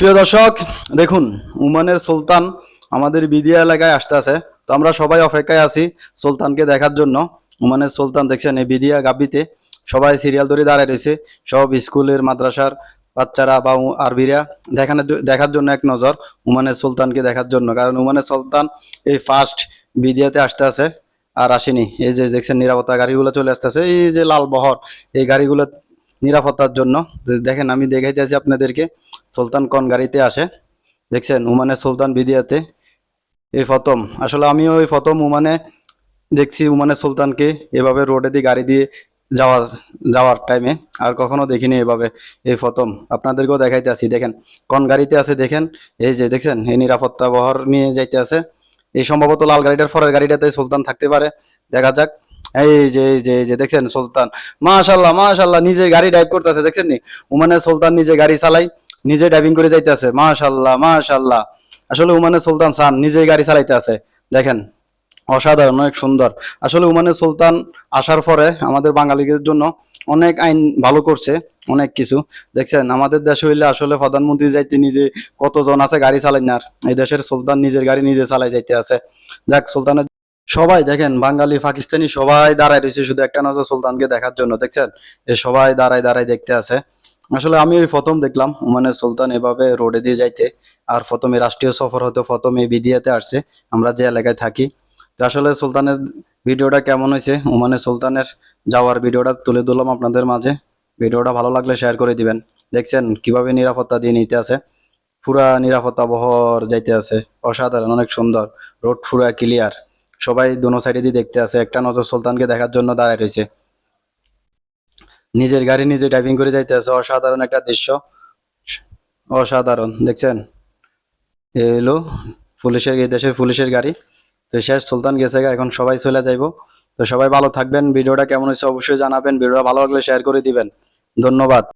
প্রিয় দর্শক, দেখুন ওমানের সুলতান আমাদের বিদিয়া এলাকায় আসতেছে। তো আমরা সবাই অপেক্ষায় আছি সুলতানকে দেখার জন্য। ওমানের সুলতান দেখছেন এই বিদিয়া গাবিতে সবাই সিরিয়াল ধরে দাঁড়ায় রয়েছে। সব স্কুলের মাদ্রাসার বাচ্চারা বা আরবিরা দেখার জন্য এক নজর ওমানের সুলতানকে দেখার জন্য, কারণ ওমানের সুলতান এই ফার্স্ট বিদিয়াতে আসতেছে আর আসেনি। এই যে দেখছেন নিরাপত্তা গাড়িগুলো চলে আসতেছে, এই যে লাল বহর, এই গাড়িগুলো নিরাপত্তার জন্য। দেখেন আমি দেখাইতেছি আপনাদেরকে সুলতান কোন গাড়িতে আসে। দেখছেন ওমানের সুলতান বিদিয়াতে এই প্রথম, আসলে আমিও ওই প্রথম ওমানে দেখছি ওমানের সুলতানকে এভাবে রোডে দিয়ে গাড়ি দিয়ে যাওয়ার যাওয়ার টাইমে। আর কখনো দেখিনি এভাবে, এই প্রথম আপনাদেরকেও দেখাইতে আসি। দেখেন কোন গাড়িতে আছে, দেখেন এই যে দেখছেন এই নিরাপত্তা বহর নিয়ে যাইতে আছে। এই সম্ভবত লাল গাড়িটার পরের গাড়িটাতে সুলতান থাকতে পারে, দেখা যাক। এই যে দেখছেন সুলতান, মাশাল্লাহ মাশাল্লাহ, নিজে গাড়ি ড্রাইভ করতেছে। দেখছেন নি ওমানের সুলতান নিজে গাড়ি চালাই, নিজে ড্রাইভিং করে যাইতেছে। মাশাল্লাহ মাশাল্লাহ, আসলে ওমানের সুলতান চান নিজে গাড়ি চালাইতে আছে। দেখেন অসাধারণ, অনেক সুন্দর। আসলে ওমানের সুলতান আসার পরে আমাদের বাঙালিদের জন্য অনেক আইন ভালো করছে, অনেক কিছু। দেখছেন আমাদের দেশে হইলে আসলে প্রধানমন্ত্রী যাইতে নিজে কতজন আছে গাড়ি চালাই না, আর এই দেশের সুলতান নিজের গাড়ি নিজে চালাই যাইতে আছে। যাক, সুলতানের সবাই দেখেন বাঙালি পাকিস্তানি সবাই দাঁড়ায় রয়েছে শুধু একটা নজর সুলতানকে দেখার জন্য। দেখছেন এ সবাই দাঁড়ায় দাঁড়ায় দেখতে আছে। আসলে আমি ওই প্রথম দেখলাম ওমানের সুলতান এভাবে রোডে দিয়ে যাইতে। আর প্রথমে রাষ্ট্রীয় সফর হতো, প্রথমে বিদিয়াতে আসছে আমরা যে এলাকায় থাকি। তো আসলে সুলতানের ভিডিওটা কেমন হয়েছে, ওমানের সুলতানের যাওয়ার ভিডিওটা তুলে ধরলাম আপনাদের মাঝে। ভিডিওটা ভালো লাগলে শেয়ার করে দিবেন। দেখছেন কিভাবে নিরাপত্তা দিয়ে নিতে আছে, পুরা নিরাপত্তা বহর যাইতে আছে। অসাধারণ, অনেক সুন্দর, রোড পুরা ক্লিয়ার। সবাই দোনো সাইডে দিয়ে দেখতে আছে, একটা নজর সুলতানকে দেখার জন্য দাঁড়ায় রয়েছে। নিজের গাড়ি নিজে ড্রাইভিং করে যাইতে আছে, অসাধারণ একটা দৃশ্য, অসাধারণ। দেখছেন এ হলো পুলিশের, এই দেশের পুলিশের গাড়ি। তো শেষ, সুলতান গেছে গা, এখন সবাই চলে যাইবো। তো সবাই ভালো থাকবেন, ভিডিওটা কেমন হয়েছে অবশ্যই জানাবেন, ভিডিওটা ভালো লাগলে শেয়ার করে দিবেন। ধন্যবাদ।